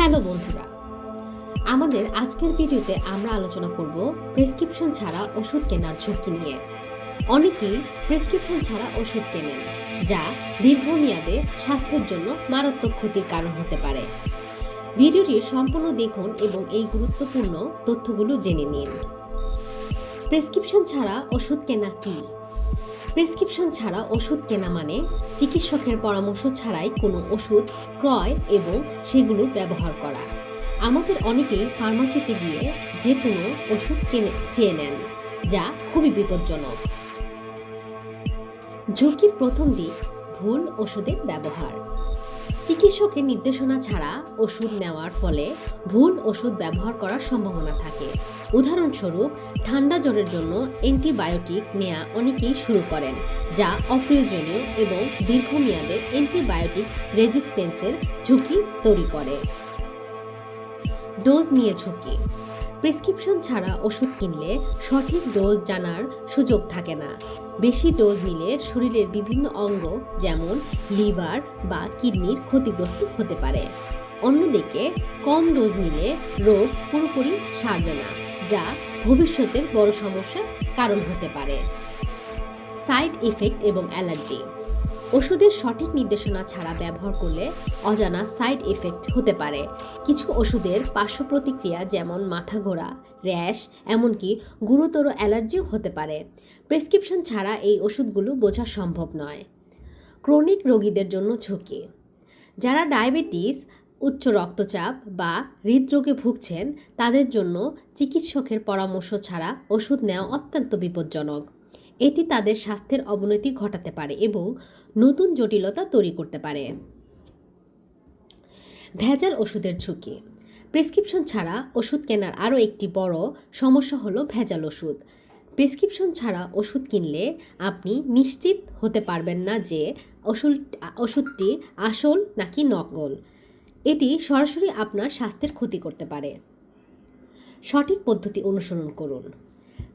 Hello বন্ধুরা, আমাদের আজকের ভিডিওতে আমরা আলোচনা করব প্রেসক্রিপশন ছাড়া ওষুধ কেনার ঝুঁকি নিয়ে। অনেকেই প্রেসক্রিপশন ছাড়া ওষুধ কেনেন, যা দীর্ঘমেয়াদে স্বাস্থ্যের জন্য মারাত্মক ক্ষতির কারণ হতে পারে। ভিডিওটি সম্পূর্ণ দেখুন এবং এই গুরুত্বপূর্ণ তথ্যগুলো জেনে নিন। প্রেসক্রিপশন ছাড়া ওষুধ কেনা কি? প্রেসক্রিপশন ছাড়া ওষুধ কেনা মানে চিকিৎসকের পরামর্শ ছাড়াই কোনো ওষুধ ক্রয় এবং সেগুলো ব্যবহার করা। আমাদের অনেকেই ফার্মাসিতে গিয়ে যে কোনো ওষুধ চেয়ে নেন, যা খুবই বিপজ্জনক। ঝুঁকির প্রথম দিক, ভুল ওষুধের ব্যবহার। চিকিৎসকের নির্দেশনা ছাড়া ওষুধ নেওয়ার ফলে ভুল ওষুধ ব্যবহার করার সম্ভাবনা থাকে। উদাহরণস্বরূপ, ঠান্ডা জ্বরের জন্য অ্যান্টিবায়োটিক নেওয়া অনেকেই শুরু করেন, যা অপ্রয়োজনীয় এবং দীর্ঘমেয়াদে অ্যান্টিবায়োটিক রেজিস্ট্যান্সের ঝুঁকি তৈরি করে। ডোজ নিয়ে ঝুঁকি। প্রেসক্রিপশন ছাড়া ওষুধ কিনলে সঠিক ডোজ জানার সুযোগ থাকে না। বেশি ডোজ নিলে শরীরের বিভিন্ন অঙ্গ যেমন লিভার বা কিডনির ক্ষতিগ্রস্ত হতে পারে। অন্যদিকে কম ডোজ নিলে রোগ পুরোপুরি সারবে না, যা ভবিষ্যতের বড় সমস্যার কারণ হতে পারে। সাইড ইফেক্ট এবং অ্যালার্জি। ওষুধের সঠিক নির্দেশনা ছাড়া ব্যবহার করলে অজানা সাইড ইফেক্ট হতে পারে। কিছু ওষুধের পার্শ্ব প্রতিক্রিয়া যেমন মাথা ঘোরা, র্যাশ, এমনকি গুরুতর অ্যালার্জিও হতে পারে। প্রেসক্রিপশন ছাড়া এই ওষুধগুলো বোঝা সম্ভব নয়। ক্রনিক রোগীদের জন্য ঝুঁকি। যারা ডায়াবেটিস, উচ্চ রক্তচাপ বা হৃদরোগে ভুগছেন, তাদের জন্য চিকিৎসকের পরামর্শ ছাড়া ওষুধ নেওয়া অত্যন্ত বিপজ্জনক। এটি তাদের স্বাস্থ্যের অবনতি ঘটাতে পারে এবং নতুন জটিলতা তৈরি করতে পারে। ভেজাল ওষুধের ঝুঁকি। প্রেসক্রিপশন ছাড়া ওষুধ কেনার আরও একটি বড় সমস্যা হলো ভেজাল ওষুধ। প্রেসক্রিপশন ছাড়া ওষুধ কিনলে আপনি নিশ্চিত হতে পারবেন না যে ওষুধটি আসল নাকি নকল। এটি সরাসরি আপনার স্বাস্থ্যের ক্ষতি করতে পারে। সঠিক পদ্ধতি অনুসরণ করুন।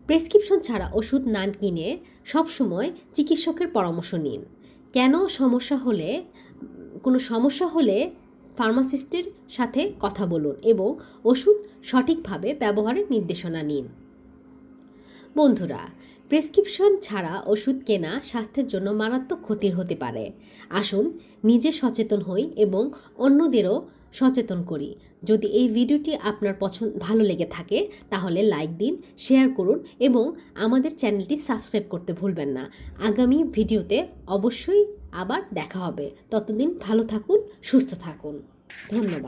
প্রেসক্রিপশন ছাড়া ওষুধ না কিনে সবসময় চিকিৎসকের পরামর্শ নিন। কোনো সমস্যা হলে ফার্মাসিস্টের সাথে কথা বলুন এবং ওষুধ সঠিকভাবে ব্যবহারের নির্দেশনা নিন। বন্ধুরা, প্রেসক্রিপশন ছাড়া ওষুধ কেনা স্বাস্থ্যের জন্য মারাত্মক ক্ষতির হতে পারে। আসুন নিজে সচেতন হই এবং অন্যদেরও সচেতন করি। যদি এই ভিডিওটি আপনার ভালো লেগে থাকে তাহলে লাইক দিন, শেয়ার করুন এবং আমাদের চ্যানেলটি সাবস্ক্রাইব করতে ভুলবেন না। আগামী ভিডিওতে অবশ্যই আবার দেখা হবে। ততদিন ভালো থাকুন, সুস্থ থাকুন। ধন্যবাদ।